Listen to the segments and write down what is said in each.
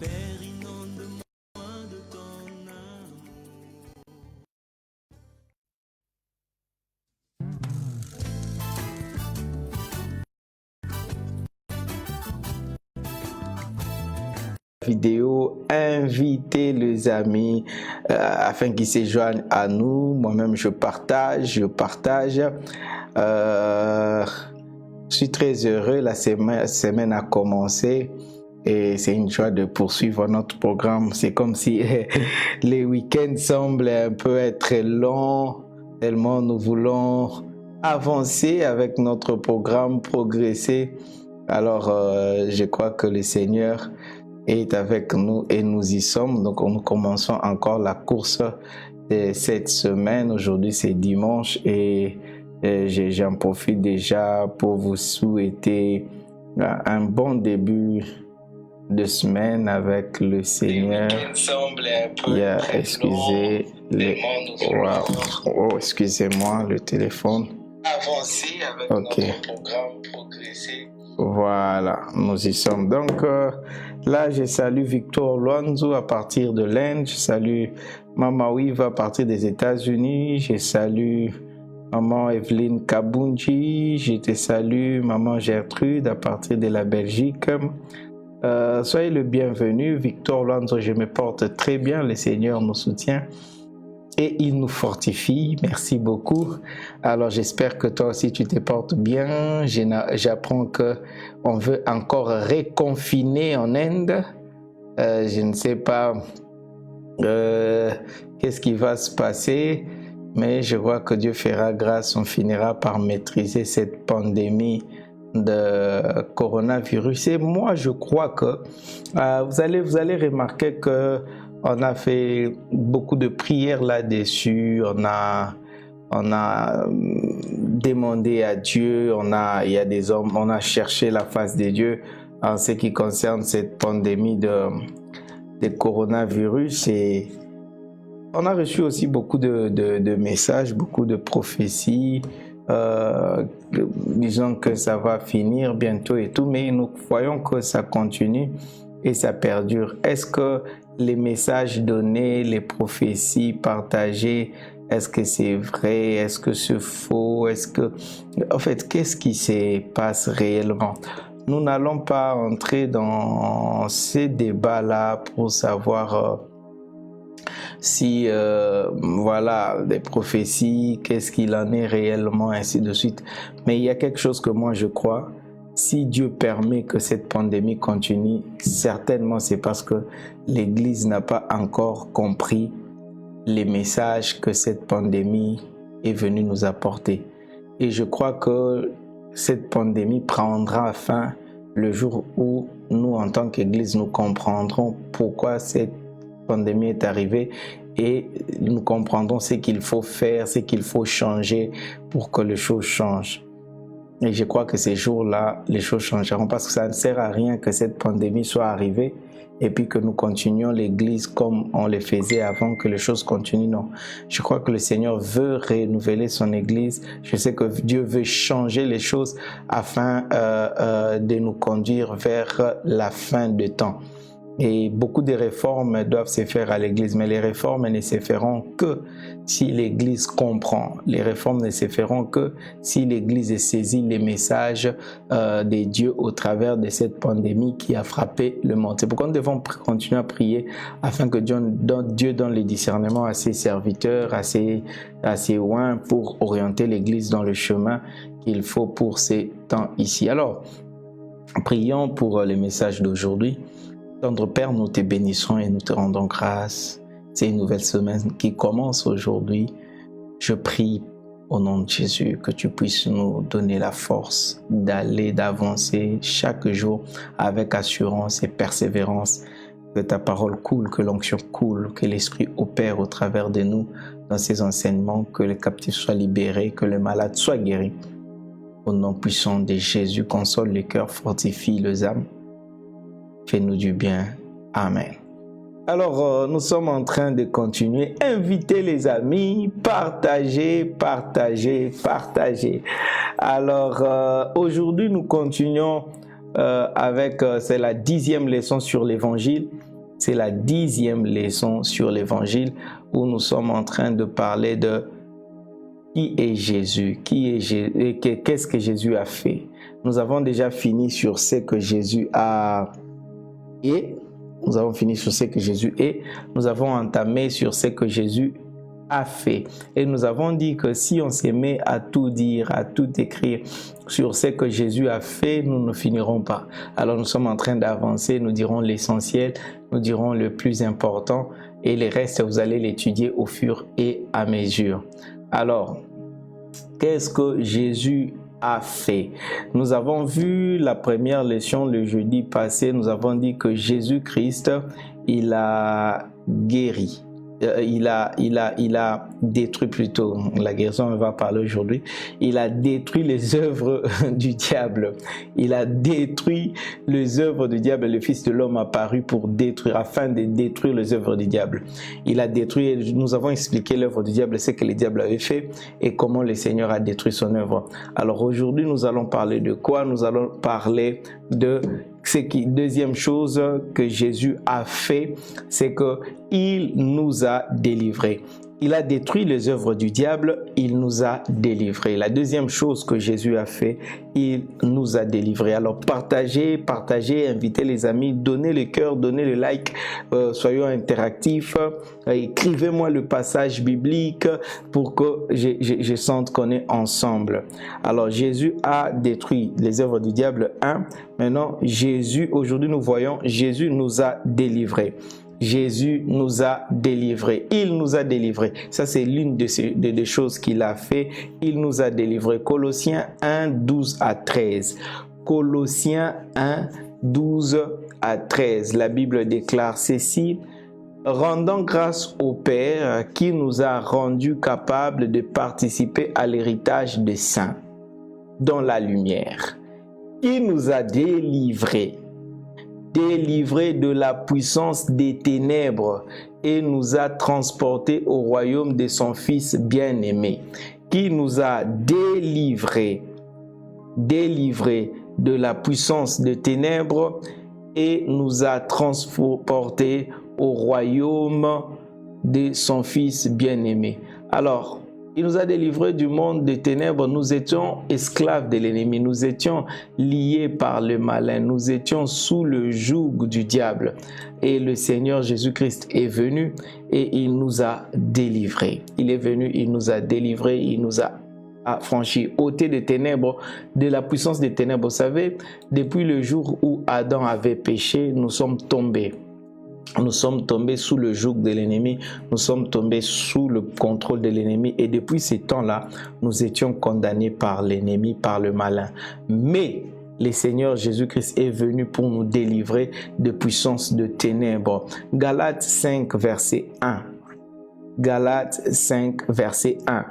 Père, inonde-moi de ton amour. Vidéo, invitez les amis afin qu'ils se joignent à nous. Moi-même, je partage. Je suis très heureux. La semaine a commencé et c'est une joie de poursuivre notre programme. C'est comme si les week-ends semblent un peu être longs, tellement nous voulons avancer avec notre programme, progresser. Alors, je crois que le Seigneur est avec nous et nous y sommes. Donc, nous commençons encore la course de cette semaine. Aujourd'hui, c'est dimanche et j'en profite déjà pour vous souhaiter un bon début de semaine avec le Seigneur. Excusez excusez-moi le téléphone. Avancer avec notre programme, progresser. Voilà, nous y sommes. Donc là, je salue Victor Luanzo à partir de l'Inde. Je salue Maman Wiva à partir des États-Unis. Je salue Maman Evelyne Kabunji. Je te salue Maman Gertrude à partir de la Belgique. Soyez le bienvenu. Victor Luanzo, je me porte très bien. Le Seigneur nous soutient et il nous fortifie. Merci beaucoup. Alors j'espère que toi aussi tu te portes bien. J'apprends que on veut encore reconfiner en Inde. Je ne sais pas qu'est-ce qui va se passer, mais je vois que Dieu fera grâce. On finira par maîtriser cette pandémie de coronavirus. Et moi je crois que vous allez remarquer que on a fait beaucoup de prières là-dessus, on a demandé à Dieu, il y a des hommes, on a cherché la face de Dieu en ce qui concerne cette pandémie de coronavirus. Et on a reçu aussi beaucoup de messages, beaucoup de prophéties, disant que ça va finir bientôt et tout, mais nous voyons que ça continue et ça perdure. Est-ce que les messages donnés, les prophéties partagées, est-ce que c'est vrai? Est-ce que c'est faux? En fait, qu'est-ce qui se passe réellement? Nous n'allons pas entrer dans ces débats-là pour savoir si, voilà, des prophéties, qu'est-ce qu'il en est réellement, ainsi de suite. Mais il y a quelque chose que moi je crois. Si Dieu permet que cette pandémie continue, certainement c'est parce que l'Église n'a pas encore compris les messages que cette pandémie est venue nous apporter. Et je crois que cette pandémie prendra fin le jour où nous, en tant qu'Église, nous comprendrons pourquoi cette pandémie est arrivée et nous comprendrons ce qu'il faut faire, ce qu'il faut changer pour que les choses changent. Et je crois que ces jours-là, les choses changeront parce que ça ne sert à rien que cette pandémie soit arrivée et puis que nous continuions l'Église comme on le faisait avant, que les choses continuent. Non, je crois que le Seigneur veut renouveler son Église. Je sais que Dieu veut changer les choses afin de nous conduire vers la fin de temps. Et beaucoup de réformes doivent se faire à l'Église, mais les réformes ne se feront que si l'Église comprend. Les réformes ne se feront que si l'Église saisit les messages de Dieu au travers de cette pandémie qui a frappé le monde. C'est pourquoi nous devons continuer à prier afin que Dieu donne le discernement à ses serviteurs, à ses oints pour orienter l'Église dans le chemin qu'il faut pour ces temps ici. Alors, prions pour les messages d'aujourd'hui. Tendre Père, nous te bénissons et nous te rendons grâce. C'est une nouvelle semaine qui commence aujourd'hui. Je prie au nom de Jésus que tu puisses nous donner la force d'aller, d'avancer chaque jour avec assurance et persévérance. Que ta parole coule, que l'onction coule, que l'Esprit opère au travers de nous dans ces enseignements, que les captifs soient libérés, que les malades soient guéris. Au nom puissant de Jésus, console les cœurs, fortifie les âmes. Fais-nous du bien. Amen. Alors, nous sommes en train de continuer. Invitez les amis, partagez. Alors, aujourd'hui, nous continuons avec, c'est la 10e leçon sur l'Évangile. C'est la 10e leçon sur l'évangile où nous sommes en train de parler de qui est Jésus, qu'est-ce que Jésus a fait. Nous avons déjà fini sur ce que Jésus a et nous avons fini sur ce que Jésus est. Nous avons entamé sur ce que Jésus a fait. Et nous avons dit que si on se met à tout dire, à tout écrire sur ce que Jésus a fait, nous ne finirons pas. Alors nous sommes en train d'avancer, nous dirons l'essentiel, nous dirons le plus important et le reste, vous allez l'étudier au fur et à mesure. Alors, qu'est-ce que Jésus a fait? Nous avons vu la première leçon le jeudi passé, nous avons dit que Jésus-Christ, il a guéri. Il a détruit plutôt, la guérison on va parler aujourd'hui, il a détruit les œuvres du diable. Il a détruit les œuvres du diable. Le Fils de l'homme a apparu pour détruire, afin de détruire les œuvres du diable. Il a détruit, nous avons expliqué l'œuvre du diable, ce que le diable avait fait et comment le Seigneur a détruit son œuvre. Alors aujourd'hui, nous allons parler de quoi? Nous allons parler de deuxième chose que Jésus a fait, c'est qu'il nous a délivrés. Il a détruit les œuvres du diable, il nous a délivrés. La deuxième chose que Jésus a fait, il nous a délivrés. Alors partagez, invitez les amis, donnez le cœur, donnez le like, soyons interactifs, écrivez-moi le passage biblique pour que je sente qu'on est ensemble. Alors Jésus a détruit les œuvres du diable, 1. Maintenant Jésus, aujourd'hui nous voyons, Jésus nous a délivrés. Jésus nous a délivrés. Il nous a délivrés. Ça, c'est l'une des choses qu'il a fait. Il nous a délivrés. Colossiens 1, 12 à 13. Colossiens 1, 12 à 13. La Bible déclare ceci. Rendant grâce au Père qui nous a rendus capables de participer à l'héritage des saints dans la lumière. Qui nous a délivrés de la puissance des ténèbres et nous a transportés au royaume de son Fils bien-aimé, qui nous a délivrés de la puissance des ténèbres et nous a transportés au royaume de son Fils bien-aimé. Alors, il nous a délivrés du monde des ténèbres. Nous étions esclaves de l'ennemi. Nous étions liés par le malin. Nous étions sous le joug du diable. Et le Seigneur Jésus-Christ est venu et il nous a délivrés. Il est venu, il nous a délivrés, il nous a affranchis, ôtés des ténèbres, de la puissance des ténèbres. Vous savez, depuis le jour où Adam avait péché, nous sommes tombés. Nous sommes tombés sous le joug de l'ennemi, nous sommes tombés sous le contrôle de l'ennemi et depuis ces temps-là, nous étions condamnés par l'ennemi, par le malin. Mais le Seigneur Jésus-Christ est venu pour nous délivrer de puissance de ténèbres. Galates 5, verset 1. Galates 5, verset 1.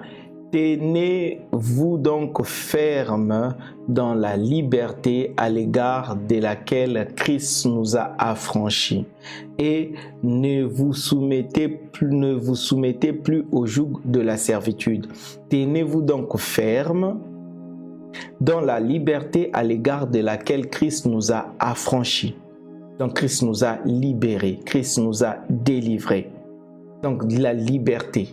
Tenez-vous donc ferme dans la liberté à l'égard de laquelle Christ nous a affranchis et ne vous soumettez plus au joug de la servitude. Tenez-vous donc ferme dans la liberté à l'égard de laquelle Christ nous a affranchis. Donc Christ nous a libérés, Christ nous a délivrés. Donc la liberté.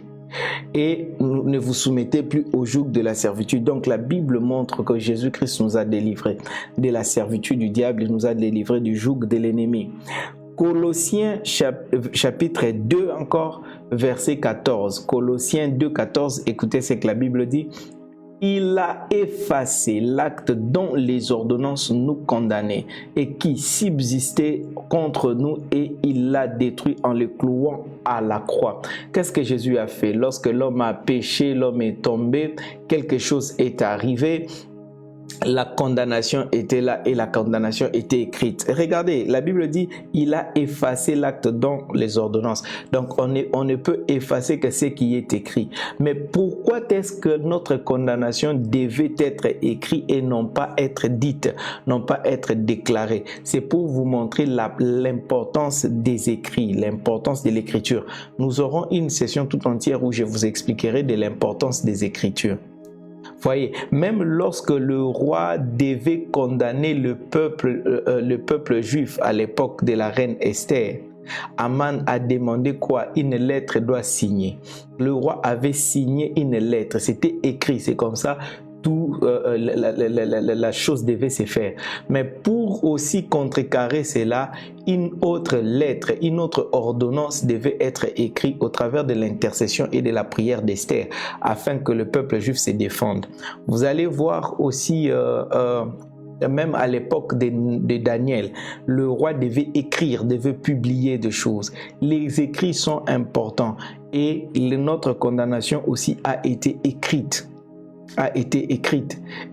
Et ne vous soumettez plus au joug de la servitude. Donc la Bible montre que Jésus-Christ nous a délivrés de la servitude du diable, il nous a délivrés du joug de l'ennemi. Colossiens chapitre 2 encore, verset 14. Colossiens 2, 14, écoutez ce que la Bible dit. Il a effacé l'acte dont les ordonnances nous condamnaient et qui subsistait contre nous et il l'a détruit en le clouant à la croix. Qu'est-ce que Jésus a fait? Lorsque l'homme a péché, l'homme est tombé, quelque chose est arrivé. La condamnation était là et la condamnation était écrite. Regardez, la Bible dit, il a effacé l'acte dans les ordonnances. Donc, on ne peut effacer que ce qui est écrit. Mais pourquoi est-ce que notre condamnation devait être écrite et non pas être dite, non pas être déclarée? C'est pour vous montrer l'importance des écrits, l'importance de l'écriture. Nous aurons une session tout entière où je vous expliquerai de l'importance des écritures. Voyez, même lorsque le roi devait condamner le peuple juif à l'époque de la reine Esther, Aman a demandé quoi? Une lettre doit signer. Le roi avait signé une lettre, c'était écrit, c'est comme ça. La chose devait se faire. Mais pour aussi contrecarrer cela, une autre lettre, une autre ordonnance devait être écrite au travers de l'intercession et de la prière d'Esther, afin que le peuple juif se défende. Vous allez voir aussi, même à l'époque de Daniel, le roi devait écrire, devait publier des choses. Les écrits sont importants et notre condamnation aussi a été écrite.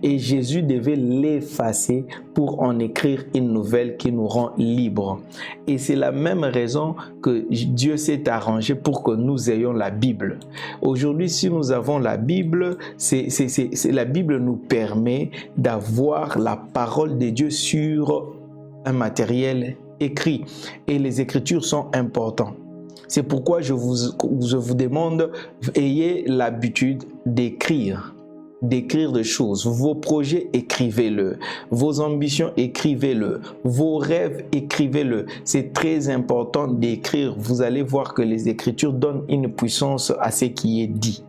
Et Jésus devait l'effacer pour en écrire une nouvelle qui nous rend libres. Et c'est la même raison que Dieu s'est arrangé pour que nous ayons la Bible. Aujourd'hui, si nous avons la Bible, la Bible nous permet d'avoir la parole de Dieu sur un matériel écrit. Et les Écritures sont importantes. C'est pourquoi je vous demande, ayez l'habitude d'écrire des choses. Vos projets, écrivez-le. Vos ambitions, écrivez-le. Vos rêves, écrivez-le. C'est très important d'écrire. Vous allez voir que les Écritures donnent une puissance à ce qui est dit.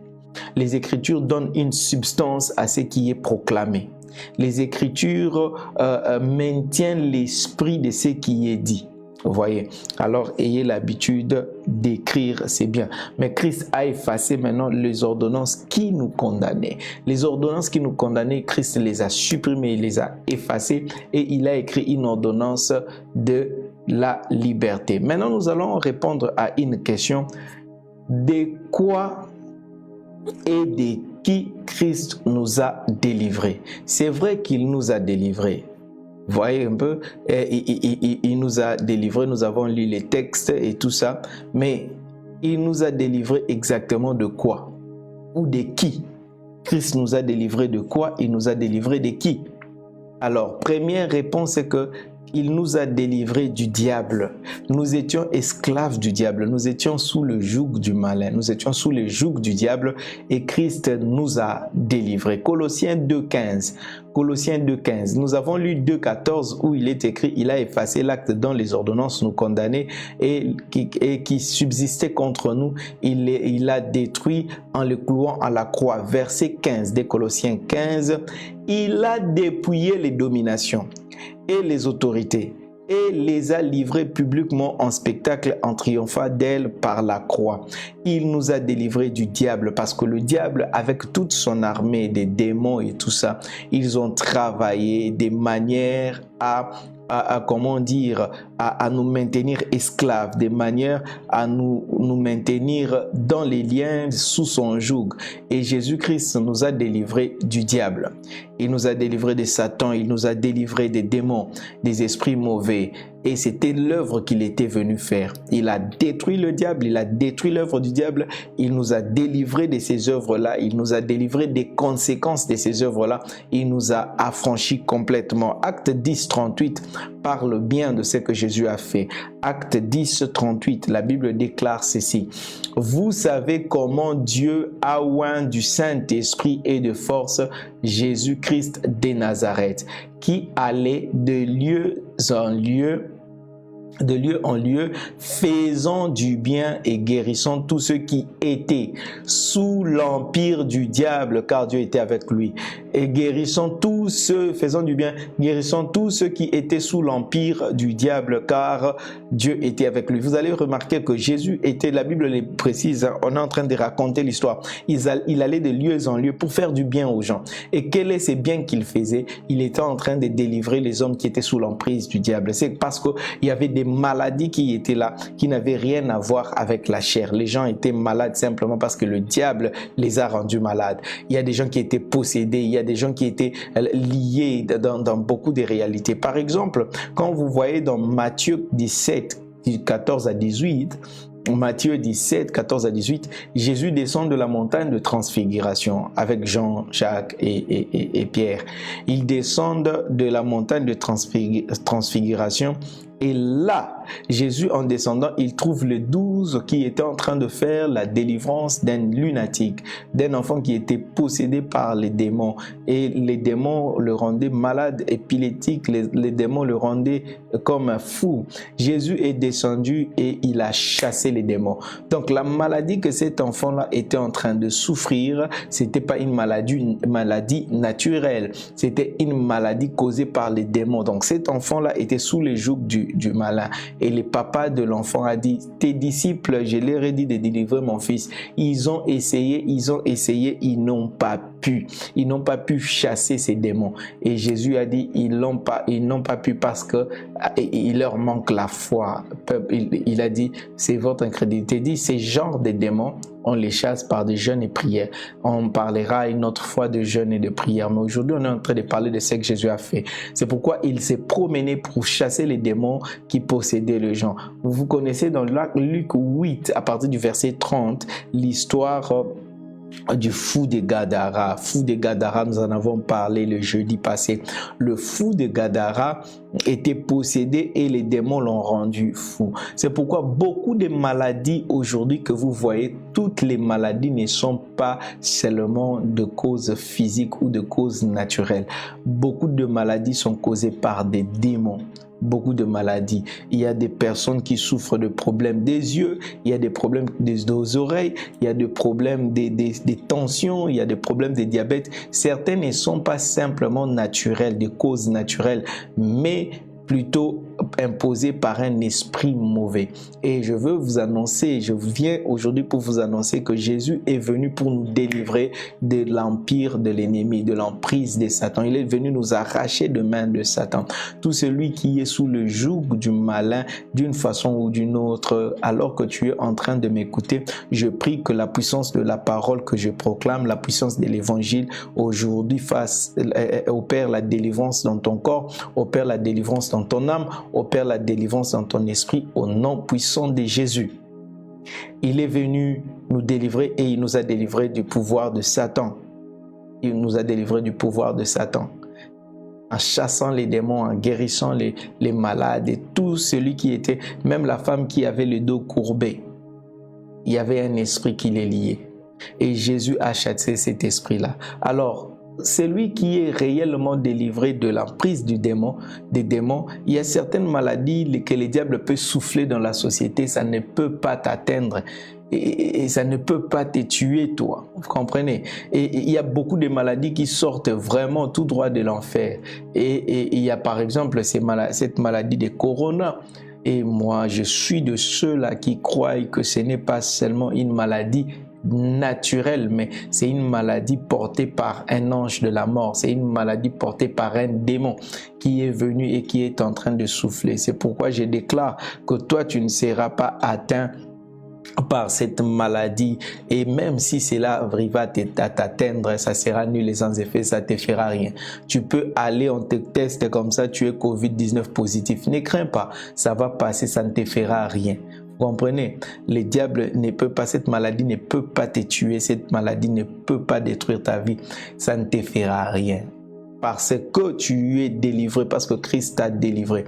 Les Écritures donnent une substance à ce qui est proclamé. Les Écritures maintiennent l'esprit de ce qui est dit. Vous voyez, alors ayez l'habitude d'écrire, c'est bien. Mais Christ a effacé maintenant les ordonnances qui nous condamnaient. Les ordonnances qui nous condamnaient, Christ les a supprimées, il les a effacées et il a écrit une ordonnance de la liberté. Maintenant, nous allons répondre à une question. De quoi et de qui Christ nous a délivrés? C'est vrai qu'il nous a délivrés. Vous voyez un peu, il nous a délivrés, nous avons lu les textes et tout ça, mais il nous a délivrés exactement de quoi? Ou de qui? Christ nous a délivrés de quoi? Il nous a délivrés de qui? Alors, première réponse, c'est que il nous a délivrés du diable. Nous étions esclaves du diable. Nous étions sous le joug du malin. Nous étions sous le joug du diable et Christ nous a délivrés. Colossiens 2,15. Colossiens 2,15. Nous avons lu 2,14 où il est écrit « Il a effacé l'acte dont les ordonnances nous condamnaient et qui subsistait contre nous. Il l'a détruit en le clouant à la croix. » Verset 15 de Colossiens 15. Il a dépouillé les dominations et les autorités et les a livrés publiquement en spectacle en triomphant d'elles par la croix. Il nous a délivrés du diable parce que le diable, avec toute son armée des démons et tout ça, ils ont travaillé des manières à comment dire, à nous maintenir esclaves, des manières à nous maintenir dans les liens sous son joug. Et Jésus-Christ nous a délivrés du diable. Il nous a délivrés de Satan, il nous a délivrés des démons, des esprits mauvais. Et c'était l'œuvre qu'il était venu faire. Il a détruit le diable, il a détruit l'œuvre du diable. Il nous a délivrés de ces œuvres-là. Il nous a délivrés des conséquences de ces œuvres-là. Il nous a affranchis complètement. Acte 10, 38 parle bien de ce que Jésus a fait. Acte 10, 38, la Bible déclare ceci. Vous savez comment Dieu a oint du Saint-Esprit et de force Jésus-Christ de Nazareth, qui allait de lieu en lieu, faisant du bien et guérissant tous ceux qui étaient sous l'empire du diable, car Dieu était avec lui. Et guérissant tous ceux, faisant du bien, guérissant tous ceux qui étaient sous l'empire du diable, car Dieu était avec lui. Vous allez remarquer que Jésus était, la Bible le précise, hein, on est en train de raconter l'histoire. Il allait de lieu en lieu pour faire du bien aux gens. Et quel est ce bien qu'il faisait? Il était en train de délivrer les hommes qui étaient sous l'emprise du diable. C'est parce qu'il y avait des maladies qui étaient là, qui n'avaient rien à voir avec la chair. Les gens étaient malades simplement parce que le diable les a rendus malades. Il y a des gens qui étaient possédés, il y a des gens qui étaient liés dans beaucoup de réalités. Par exemple, quand vous voyez dans Matthieu 17, 14 à 18, Matthieu 17, 14 à 18, Jésus descend de la montagne de transfiguration avec Jean, Jacques et Pierre. Ils descendent de la montagne de transfiguration et là, Jésus, en descendant, il trouve les 12 qui étaient en train de faire la délivrance d'un lunatique, d'un enfant qui était possédé par les démons. Et les démons le rendaient malade, épileptique, les démons le rendaient comme un fou. Jésus est descendu et il a chassé les démons. Donc la maladie que cet enfant-là était en train de souffrir, c'était pas une maladie naturelle, c'était une maladie causée par les démons. Donc cet enfant-là était sous les jougs du malin. Et le papa de l'enfant a dit, tes disciples, je leur ai dit de délivrer mon fils. Ils ont essayé, ils n'ont pas pu. Ils n'ont pas pu chasser ces démons. Et Jésus a dit, ils n'ont pas pu parce que il leur manque la foi. Il a dit, c'est votre incrédulité. Il dit, ces genres de démons, on les chasse par des jeûnes et prières. On parlera une autre fois de jeûnes et de prières. Mais aujourd'hui, on est en train de parler de ce que Jésus a fait. C'est pourquoi il s'est promené pour chasser les démons qui possédaient les gens. Vous connaissez dans Luc 8, à partir du verset 30, l'histoire du fou de Gadara. Fou de Gadara, nous en avons parlé le jeudi passé. Le fou de Gadara était possédé et les démons l'ont rendu fou. C'est pourquoi beaucoup de maladies aujourd'hui que vous voyez, toutes les maladies ne sont pas seulement de cause physique ou de cause naturelle. Beaucoup de maladies sont causées par des démons. Beaucoup de maladies. Il y a des personnes qui souffrent de problèmes des yeux, il y a des problèmes des oreilles, il y a des problèmes des tensions, il y a des problèmes de diabète. Certains ne sont pas simplement naturels, des causes naturelles, mais plutôt imposé par un esprit mauvais. Et je veux vous annoncer, je viens aujourd'hui pour vous annoncer que Jésus est venu pour nous délivrer de l'empire de l'ennemi, de l'emprise de Satan. Il est venu nous arracher de main de Satan. Tout celui qui est sous le joug du malin d'une façon ou d'une autre, alors que tu es en train de m'écouter, je prie que la puissance de la parole que je proclame, la puissance de l'évangile aujourd'hui opère la délivrance dans ton corps, opère la délivrance dans ton âme, opère la délivrance dans ton esprit au nom puissant de Jésus. Il est venu nous délivrer et il nous a délivrés du pouvoir de Satan. Il nous a délivrés du pouvoir de Satan. En chassant les démons, en guérissant les malades et tout celui qui était, même la femme qui avait le dos courbé. Il y avait un esprit qui les liait. Et Jésus a chassé cet esprit-là. Alors, celui qui est réellement délivré de l'emprise des démons, il y a certaines maladies que le diable peut souffler dans la société, ça ne peut pas t'atteindre. Et ça ne peut pas te tuer, toi. Vous comprenez? Et il y a beaucoup de maladies qui sortent vraiment tout droit de l'enfer. Et il y a par exemple cette maladie de Corona. Et moi, je suis de ceux-là qui croient que ce n'est pas seulement une maladie naturelle, mais c'est une maladie portée par un ange de la mort. C'est une maladie portée par un démon qui est venu et qui est en train de souffler. C'est pourquoi je déclare que toi, tu ne seras pas atteint par cette maladie, et même si cela arrive à t'atteindre, ça sera nul et sans effet, ça te fera rien. Tu peux aller, on te teste comme ça, tu es Covid-19 positif, ne crains pas, ça va passer, ça ne te fera rien. Vous comprenez? Le diable ne peut pas, cette maladie ne peut pas te tuer, cette maladie ne peut pas détruire ta vie, ça ne te fera rien. Parce que tu es délivré, parce que Christ t'a délivré.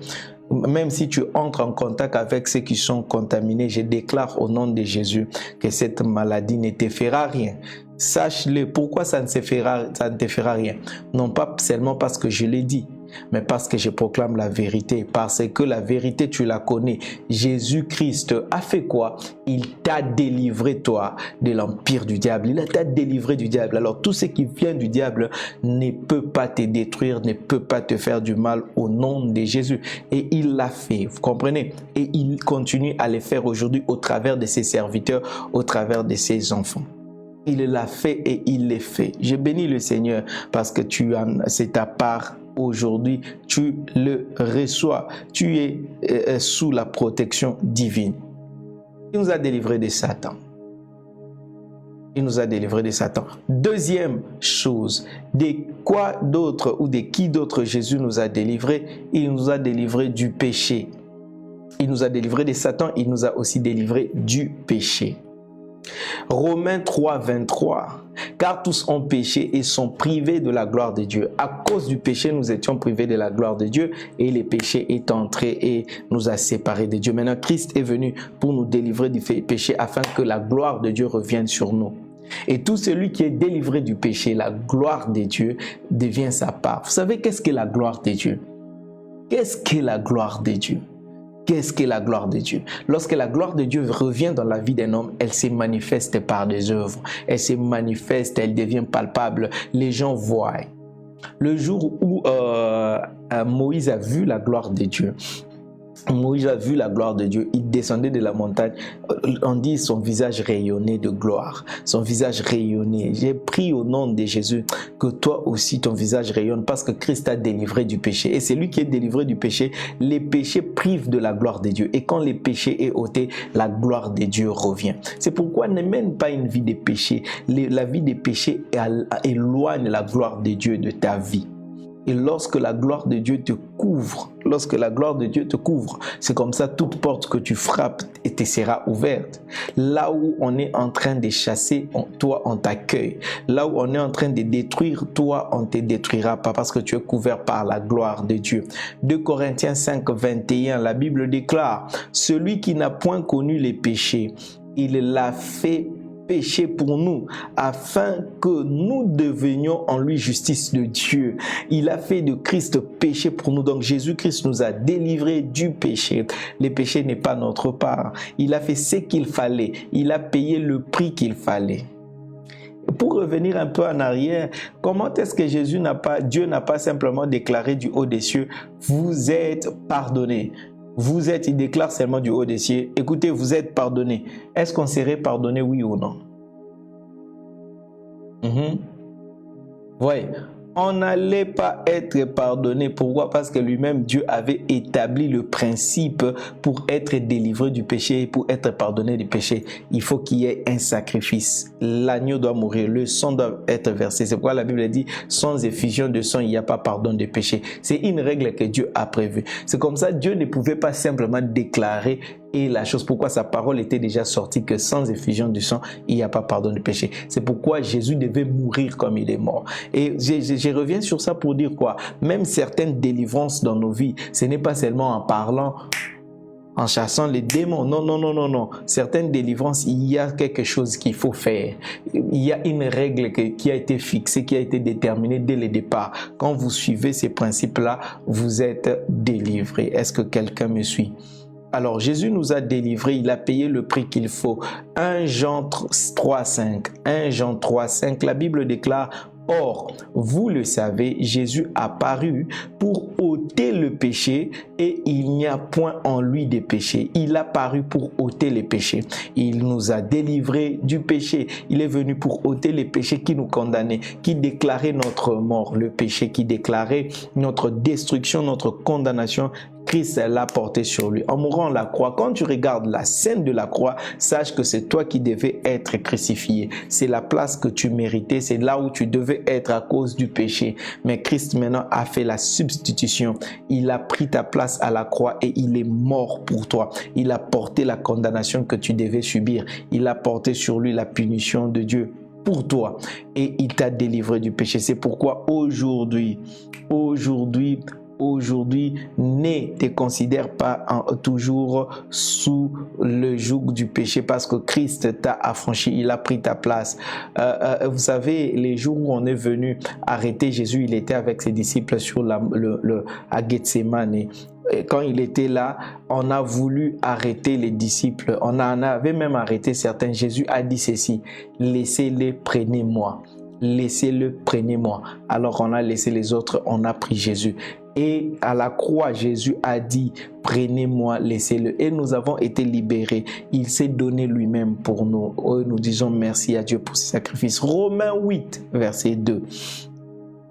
Même si tu entres en contact avec ceux qui sont contaminés, je déclare au nom de Jésus que cette maladie ne te fera rien. Sache-le, pourquoi ça ne te fera rien? Non pas seulement parce que je l'ai dit, mais parce que je proclame la vérité, parce que la vérité tu la connais. Jésus-Christ a fait quoi? Il t'a délivré toi de l'empire du diable, il t'a délivré du diable. Alors tout ce qui vient du diable ne peut pas te détruire, ne peut pas te faire du mal au nom de Jésus. Et il l'a fait, vous comprenez? Et il continue à le faire aujourd'hui au travers de ses serviteurs, au travers de ses enfants. Il l'a fait et il le fait. Je bénis le Seigneur parce que c'est ta part. Aujourd'hui, tu le reçois. Tu es sous la protection divine. Il nous a délivrés de Satan. Il nous a délivrés de Satan. Deuxième chose, de quoi d'autre ou de qui d'autre Jésus nous a délivrés? Il nous a délivrés du péché. Il nous a délivrés de Satan, il nous a aussi délivrés du péché. Romains 3, 23. Car tous ont péché et sont privés de la gloire de Dieu. À cause du péché, nous étions privés de la gloire de Dieu et le péché est entré et nous a séparés de Dieu. Maintenant, Christ est venu pour nous délivrer du péché afin que la gloire de Dieu revienne sur nous. Et tout celui qui est délivré du péché, la gloire de Dieu devient sa part. Vous savez qu'est-ce que la gloire de Dieu? Qu'est-ce que la gloire de Dieu? Qu'est-ce que la gloire de Dieu? Lorsque la gloire de Dieu revient dans la vie d'un homme, elle se manifeste par des œuvres. Elle se manifeste, elle devient palpable. Les gens voient. Le jour où Moïse a vu la gloire de Dieu, Moïse a vu la gloire de Dieu, il descendait de la montagne, on dit son visage rayonnait de gloire, son visage rayonnait. J'ai prié au nom de Jésus que toi aussi ton visage rayonne parce que Christ t'a délivré du péché et c'est lui qui est délivré du péché. Les péchés privent de la gloire de Dieu et quand les péchés est ôté, la gloire de Dieu revient. C'est pourquoi ne mène pas une vie de péché. La vie des péchés éloigne la gloire de Dieu de ta vie. Et lorsque la gloire de Dieu te couvre, c'est comme ça, toute porte que tu frappes et te sera ouverte. Là où on est en train de chasser, toi on t'accueille. Là où on est en train de détruire, toi on ne te détruira pas parce que tu es couvert par la gloire de Dieu. 2 Corinthiens 5, 21, la Bible déclare, celui qui n'a point connu les péchés, il l'a fait péché pour nous, afin que nous devenions en lui justice de Dieu. Il a fait de Christ péché pour nous. Donc Jésus-Christ nous a délivrés du péché. Le péché n'est pas notre part. Il a fait ce qu'il fallait. Il a payé le prix qu'il fallait. Pour revenir un peu en arrière, comment est-ce que Dieu n'a pas simplement déclaré du haut des cieux, vous êtes pardonnés. Il déclare seulement du haut des cieux, écoutez, vous êtes pardonnés. Est-ce qu'on serait pardonné, oui ou non? Oui, on n'allait pas être pardonné. Pourquoi? Parce que lui-même, Dieu avait établi le principe pour être délivré du péché, pour être pardonné du péché. Il faut qu'il y ait un sacrifice. L'agneau doit mourir, le sang doit être versé. C'est pourquoi la Bible dit, sans effusion de sang, il n'y a pas pardon de péché. C'est une règle que Dieu a prévue. C'est comme ça, Dieu ne pouvait pas simplement déclarer et la chose, pourquoi sa parole était déjà sortie, que sans effusion du sang, il n'y a pas pardon de péché. C'est pourquoi Jésus devait mourir comme il est mort. Et je reviens sur ça pour dire quoi? Même certaines délivrances dans nos vies, ce n'est pas seulement en parlant, en chassant les démons. Non. Certaines délivrances, il y a quelque chose qu'il faut faire. Il y a une règle qui a été fixée, qui a été déterminée dès le départ. Quand vous suivez ces principes-là, vous êtes délivrés. Est-ce que quelqu'un me suit? Alors Jésus nous a délivrés, il a payé le prix qu'il faut. 1 Jean 3,5. 1 Jean 3,5, la Bible déclare, or, vous le savez, Jésus a paru pour ôter le péché et il n'y a point en lui de péché. Il a paru pour ôter les péchés. Il nous a délivrés du péché. Il est venu pour ôter les péchés qui nous condamnaient, qui déclaraient notre mort, le péché qui déclarait notre destruction, notre condamnation. Christ l'a porté sur lui. En mourant à la croix, quand tu regardes la scène de la croix, sache que c'est toi qui devais être crucifié. C'est la place que tu méritais, c'est là où tu devais être à cause du péché. Mais Christ maintenant a fait la substitution. Il a pris ta place à la croix et il est mort pour toi. Il a porté la condamnation que tu devais subir. Il a porté sur lui la punition de Dieu pour toi et il t'a délivré du péché. C'est pourquoi aujourd'hui, ne te considère pas toujours sous le joug du péché parce que Christ t'a affranchi, il a pris ta place. Vous savez, les jours où on est venu arrêter Jésus, il était avec ses disciples à Gethsemane. Et quand il était là, on a voulu arrêter les disciples, on en avait même arrêté certains. Jésus a dit ceci, laissez-les, prenez-moi. Laissez-le, prenez-moi. Alors on a laissé les autres, on a pris Jésus. Et à la croix, Jésus a dit, prenez-moi, laissez-le. Et nous avons été libérés. Il s'est donné lui-même pour nous. Nous disons merci à Dieu pour ce sacrifice. Romains 8, verset 2.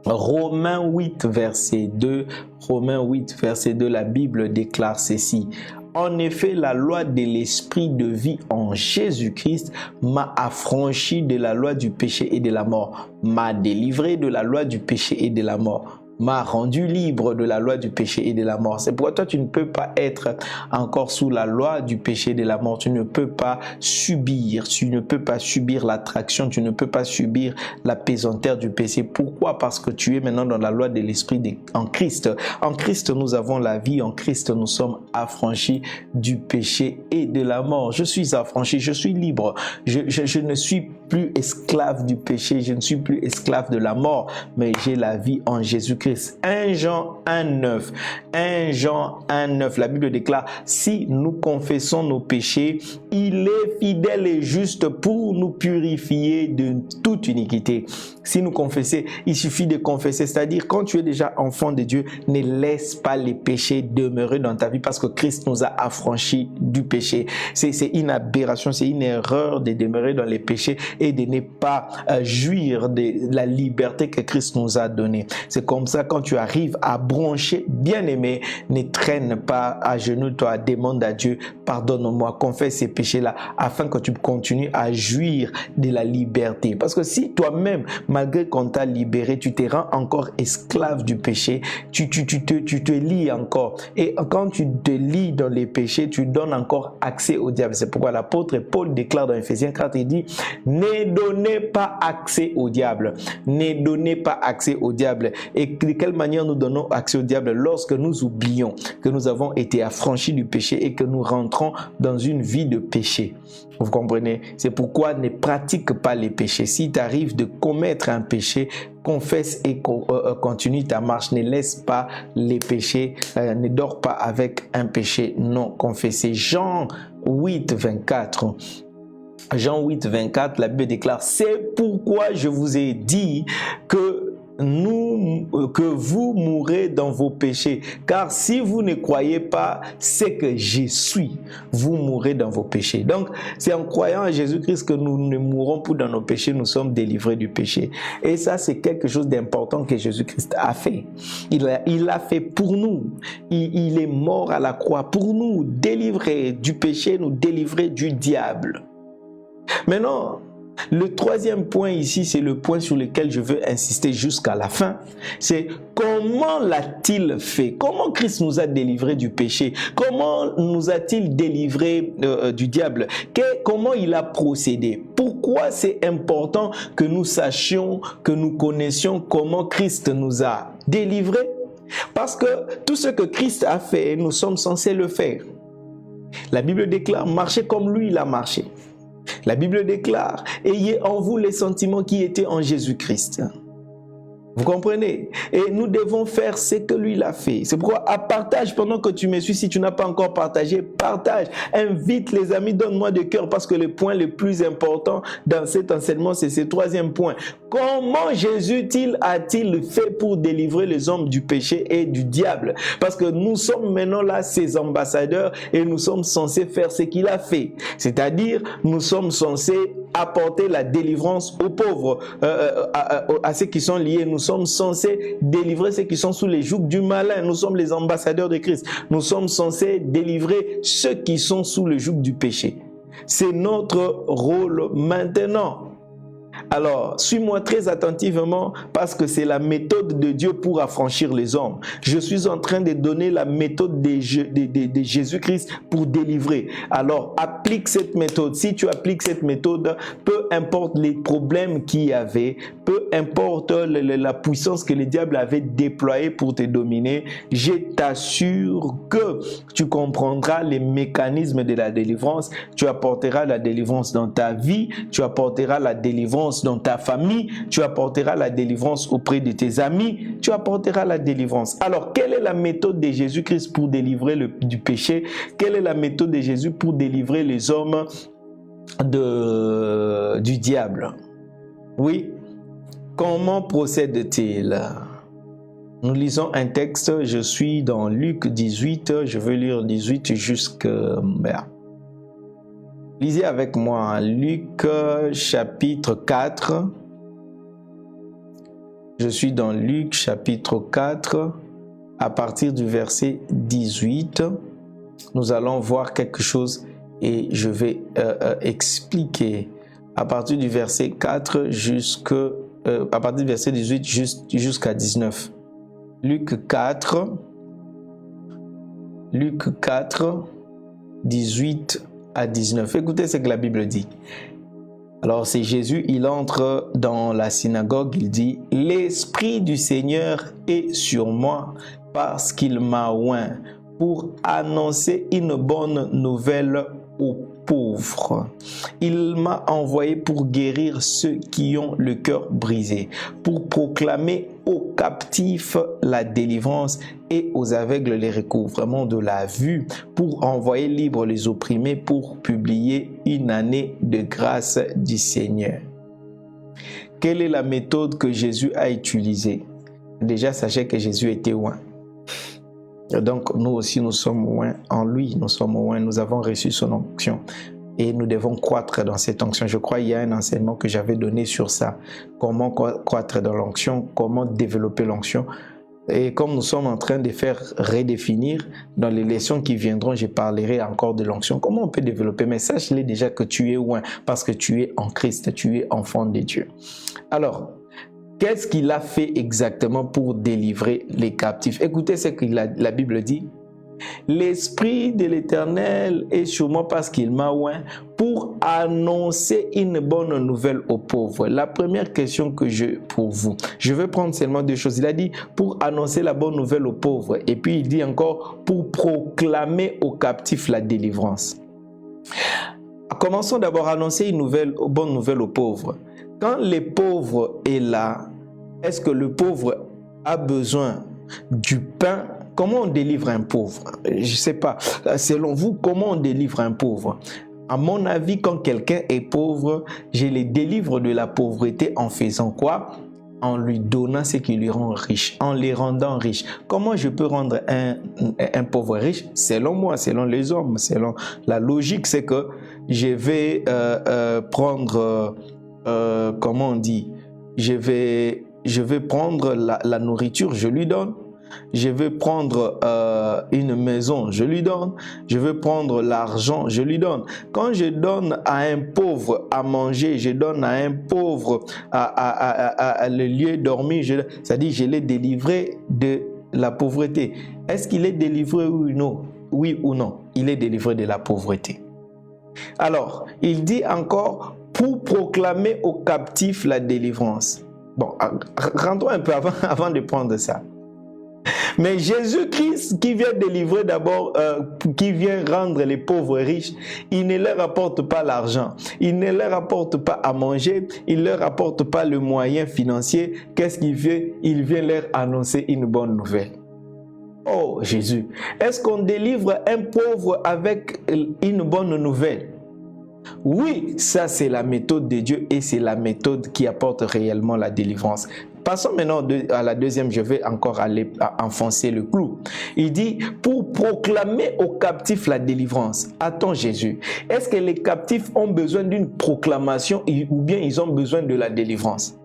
Romains 8, verset 2. Romains 8, verset 2, la Bible déclare ceci. En effet, la loi de l'esprit de vie en Jésus-Christ m'a affranchi de la loi du péché et de la mort, m'a délivré de la loi du péché et de la mort. m'a rendu libre de la loi du péché et de la mort. C'est pourquoi toi, tu ne peux pas être encore sous la loi du péché et de la mort. Tu ne peux pas subir l'attraction, tu ne peux pas subir la pesanteur du péché. Pourquoi? Parce que tu es maintenant dans la loi de l'esprit en Christ. En Christ, nous avons la vie. En Christ, nous sommes affranchis du péché et de la mort. Je suis affranchi, je suis libre. Je ne suis plus esclave du péché, je ne suis plus esclave de la mort, mais j'ai la vie en Jésus-Christ. 1 Jean 1,9. 1 Jean 1,9. La Bible déclare, si nous confessons nos péchés, il est fidèle et juste pour nous purifier de toute iniquité. Si nous confessons, il suffit de confesser, c'est-à-dire quand tu es déjà enfant de Dieu, ne laisse pas les péchés demeurer dans ta vie parce que Christ nous a affranchis du péché. C'est une aberration, c'est une erreur de demeurer dans les péchés et de ne pas jouir de la liberté que Christ nous a donnée. C'est comme ça, quand tu arrives à broncher, bien-aimé, ne traîne pas à genoux, toi, demande à Dieu, pardonne-moi, confesse ces péchés-là, afin que tu continues à jouir de la liberté. Parce que si toi-même, malgré qu'on t'a libéré, tu te rends encore esclave du péché, tu te lies encore. Et quand tu te lies dans les péchés, tu donnes encore accès au diable. C'est pourquoi l'apôtre Paul déclare dans Ephésiens 4, il dit, ne donnez pas accès au diable. Ne donnez pas accès au diable. Et de quelle manière nous donnons accès au diable? Lorsque nous oublions que nous avons été affranchis du péché et que nous rentrons dans une vie de péché. Vous comprenez? C'est pourquoi ne pratique pas les péchés. Si tu arrives de commettre un péché, confesse et continue ta marche. Ne laisse pas les péchés, ne dors pas avec un péché non confessé. Jean 8, 24. Jean 8, 24, la Bible déclare, c'est pourquoi je vous ai dit que vous mourrez dans vos péchés. Car si vous ne croyez pas ce que je suis, vous mourrez dans vos péchés. Donc, c'est en croyant à Jésus-Christ que nous ne mourrons plus dans nos péchés, nous sommes délivrés du péché. Et ça, c'est quelque chose d'important que Jésus-Christ a fait. Il l'a fait pour nous. Il est mort à la croix pour nous délivrer du péché, nous délivrer du diable. Maintenant, le troisième point ici, c'est le point sur lequel je veux insister jusqu'à la fin. C'est comment l'a-t-il fait? Comment Christ nous a délivrés du péché? Comment nous a-t-il délivrés du diable? Comment il a procédé? Pourquoi c'est important que nous sachions, que nous connaissions comment Christ nous a délivrés? Parce que tout ce que Christ a fait, nous sommes censés le faire. La Bible déclare, marchez comme lui il a marché. La Bible déclare, ayez en vous les sentiments qui étaient en Jésus-Christ. Vous comprenez? Et nous devons faire ce que lui l'a fait. C'est pourquoi, partage pendant que tu me suis. Si tu n'as pas encore partagé, partage. Invite les amis, donne-moi de cœur parce que le point le plus important dans cet enseignement, c'est ce troisième point. Comment Jésus a-t-il fait pour délivrer les hommes du péché et du diable? Parce que nous sommes maintenant là ses ambassadeurs et nous sommes censés faire ce qu'il a fait. C'est-à-dire, nous sommes censés apporter la délivrance aux pauvres, à ceux qui sont liés. Nous sommes censés délivrer ceux qui sont sous les jougs du malin. Nous sommes les ambassadeurs de Christ. Nous sommes censés délivrer ceux qui sont sous le joug du péché. C'est notre rôle maintenant. Alors, suis-moi très attentivement parce que c'est la méthode de Dieu pour affranchir les hommes. Je suis en train de donner la méthode de Jésus-Christ pour délivrer. Alors, applique cette méthode. Si tu appliques cette méthode, peu importe les problèmes qu'il y avait, peu importe la puissance que le diable avait déployée pour te dominer, je t'assure que tu comprendras les mécanismes de la délivrance. Tu apporteras la délivrance dans ta vie, tu apporteras la délivrance dans ta famille, tu apporteras la délivrance auprès de tes amis, tu apporteras la délivrance. Alors, quelle est la méthode de Jésus-Christ pour délivrer du péché? Quelle est la méthode de Jésus pour délivrer les hommes du diable? Oui. Comment procède-t-il? Nous lisons un texte, je suis dans Luc 18, je veux lire 18 jusqu'à... Lisez avec moi Luc chapitre 4. Je suis dans Luc chapitre 4 à partir du verset 18. Nous allons voir quelque chose et je vais expliquer à partir du verset 4 à partir du verset 18 jusqu'à 19. Luc 4, 18 à 19. Écoutez ce que la Bible dit. Alors c'est Jésus, il entre dans la synagogue, il dit « L'Esprit du Seigneur est sur moi parce qu'il m'a oint pour annoncer une bonne nouvelle aux pauvres. Il m'a envoyé pour guérir ceux qui ont le cœur brisé, pour proclamer aux captifs la délivrance et aux aveugles les recouvrements de la vue, pour envoyer libres les opprimés, pour publier une année de grâce du Seigneur. » Quelle est la méthode que Jésus a utilisée? Déjà, sachez que Jésus était oint. Donc, nous aussi, nous sommes oints en lui, nous sommes oints, nous avons reçu son onction et nous devons croître dans cette onction. Je crois qu'il y a un enseignement que j'avais donné sur ça, comment croître dans l'onction, comment développer l'onction. Et comme nous sommes en train de faire redéfinir, dans les leçons qui viendront, je parlerai encore de l'onction. Comment on peut développer? Mais sache-le déjà que tu es oint parce que tu es en Christ, tu es enfant de Dieu. Alors, qu'est-ce qu'il a fait exactement pour délivrer les captifs? Écoutez ce que la Bible dit. L'Esprit de l'Éternel est sur moi parce qu'il m'a oint pour annoncer une bonne nouvelle aux pauvres. La première question que j'ai pour vous, je veux prendre seulement deux choses. Il a dit pour annoncer la bonne nouvelle aux pauvres et puis il dit encore pour proclamer aux captifs la délivrance. Commençons d'abord à annoncer une bonne nouvelle aux pauvres. Quand les pauvres est là, est-ce que le pauvre a besoin du pain? Comment on délivre un pauvre? Je ne sais pas. Selon vous, comment on délivre un pauvre? À mon avis, quand quelqu'un est pauvre, je le délivre de la pauvreté en faisant quoi? En lui donnant ce qui lui rend riche, en les rendant riches. Comment je peux rendre un pauvre riche? Selon moi, selon les hommes, selon la logique, c'est que je vais prendre, comment on dit? Je vais prendre la nourriture, je lui donne. Je vais prendre une maison, je lui donne. Je vais prendre l'argent, je lui donne. Quand je donne à un pauvre à manger, je donne à un pauvre le lieu dormir, c'est-à-dire je l'ai délivré de la pauvreté. Est-ce qu'il est délivré ou non? Oui ou non? Il est délivré de la pauvreté. Alors, il dit encore pour proclamer aux captifs la délivrance. Bon, rentrons un peu avant de prendre ça. Mais Jésus-Christ qui vient délivrer d'abord, qui vient rendre les pauvres riches, il ne leur apporte pas l'argent, il ne leur apporte pas à manger, il ne leur apporte pas le moyen financier. Qu'est-ce qu'il fait? Il vient leur annoncer une bonne nouvelle. Oh Jésus, est-ce qu'on délivre un pauvre avec une bonne nouvelle? Oui, ça c'est la méthode de Dieu et c'est la méthode qui apporte réellement la délivrance. Passons maintenant à la deuxième, je vais encore aller enfoncer le clou. Il dit, pour proclamer aux captifs la délivrance. Attends Jésus, est-ce que les captifs ont besoin d'une proclamation ou bien ils ont besoin de la délivrance?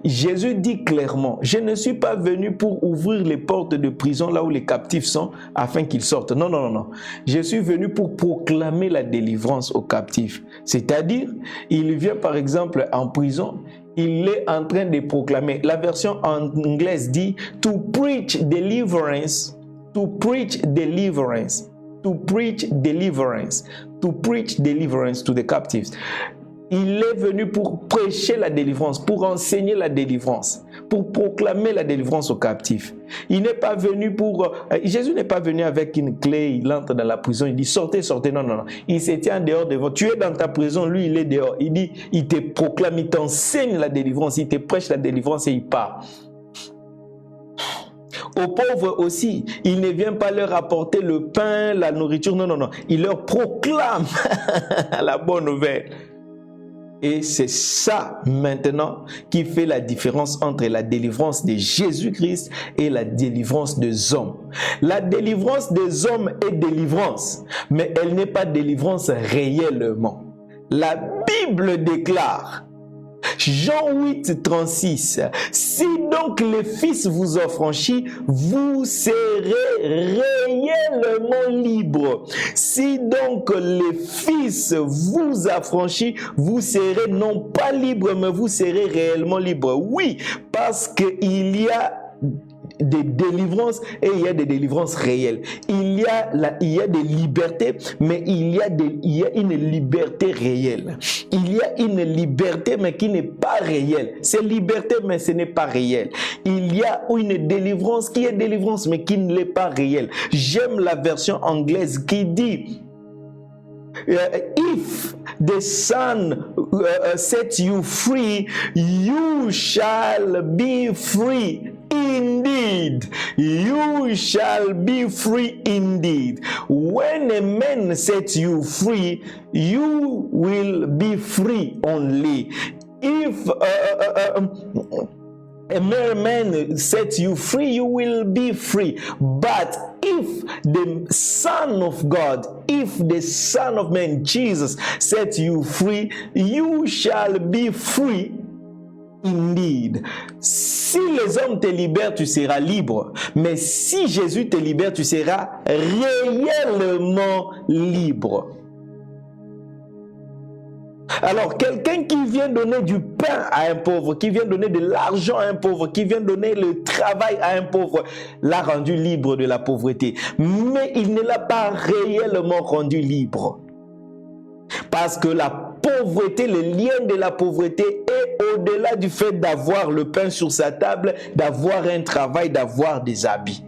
Jésus dit clairement, je ne suis pas venu pour ouvrir les portes de prison là où les captifs sont afin qu'ils sortent. Non, non, non, non. Je suis venu pour proclamer la délivrance aux captifs. C'est-à-dire, il vient par exemple en prison, il est en train de proclamer. La version anglaise dit to preach deliverance, to preach deliverance, to preach deliverance, to preach deliverance to the captives. Il est venu pour prêcher la délivrance, pour enseigner la délivrance, pour proclamer la délivrance aux captifs. Il n'est pas venu pour... Jésus n'est pas venu avec une clé, il entre dans la prison, il dit sortez, sortez. Non, non, non. Il se tient dehors devant. Tu es dans ta prison, lui il est dehors. Il dit, il te proclame, il t'enseigne la délivrance, il te prêche la délivrance et il part. Aux pauvres aussi, il ne vient pas leur apporter le pain, la nourriture, non, non, non. Il leur proclame la bonne nouvelle. Et c'est ça maintenant qui fait la différence entre la délivrance de Jésus-Christ et la délivrance des hommes. La délivrance des hommes est délivrance, mais elle n'est pas délivrance réellement. La Bible déclare, Jean 8, 36, si donc les fils vous ont franchi, vous serez réellement libres. Si donc les fils vous affranchissent, vous serez non pas libres, mais vous serez réellement libres. Oui, parce qu'il y a des délivrances et il y a des délivrances réelles. Il y a des libertés, mais il y a une liberté réelle. Il y a une liberté, mais qui n'est pas réelle. C'est liberté, mais ce n'est pas réel. Il y a une délivrance qui est délivrance, mais qui ne l'est pas réelle. J'aime la version anglaise qui dit if the Son sets you free, you shall be free indeed. You shall be free indeed. When a man sets you free, you will be free only. If a mere man sets you free, you will be free. But if the Son of God, if the Son of Man, Jesus, sets you free, you shall be free indeed. Si les hommes te libèrent, tu seras libre. Mais si Jésus te libère, tu seras réellement libre. Alors, quelqu'un qui vient donner du pain à un pauvre, qui vient donner de l'argent à un pauvre, qui vient donner le travail à un pauvre, l'a rendu libre de la pauvreté. Mais il ne l'a pas réellement rendu libre. Parce que la pauvreté, le lien de la pauvreté est au-delà du fait d'avoir le pain sur sa table, d'avoir un travail, d'avoir des habits.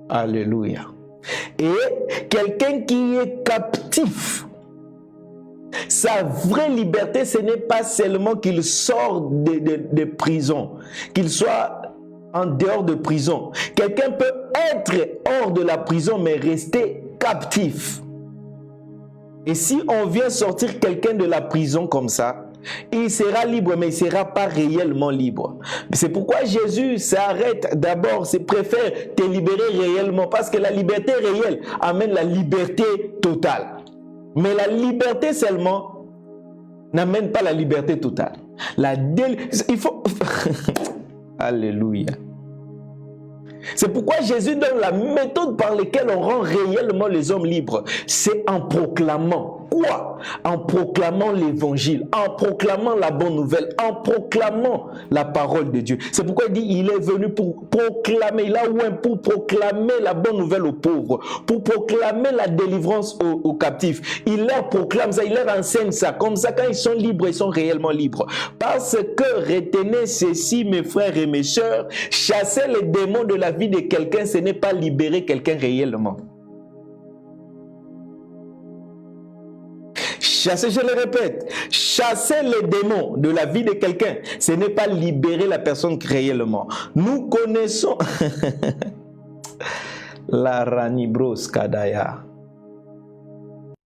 Alléluia. Et quelqu'un qui est captif, sa vraie liberté, ce n'est pas seulement qu'il sort de prison, qu'il soit en dehors de prison. Quelqu'un peut être hors de la prison, mais rester captif. Et si on vient sortir quelqu'un de la prison comme ça, il sera libre, mais il ne sera pas réellement libre. C'est pourquoi Jésus s'arrête d'abord, préfère te libérer réellement, parce que la liberté réelle amène la liberté totale. Mais la liberté seulement n'amène pas la liberté totale. Il faut... Alléluia. C'est pourquoi Jésus donne la méthode par laquelle on rend réellement les hommes libres. C'est en proclamant. Quoi? En proclamant l'évangile, en proclamant la bonne nouvelle, en proclamant la parole de Dieu. C'est pourquoi il dit, il est venu pour proclamer, pour proclamer la bonne nouvelle aux pauvres, pour proclamer la délivrance aux captifs. Il leur proclame ça, il leur enseigne ça. Comme ça, quand ils sont libres, ils sont réellement libres. Parce que, retenez ceci, mes frères et mes sœurs, chasser les démons de la vie de quelqu'un, ce n'est pas libérer quelqu'un réellement. Chasser, je le répète, chasser les démons de la vie de quelqu'un, ce n'est pas libérer la personne réellement. Nous connaissons la Ranibros Kadaya.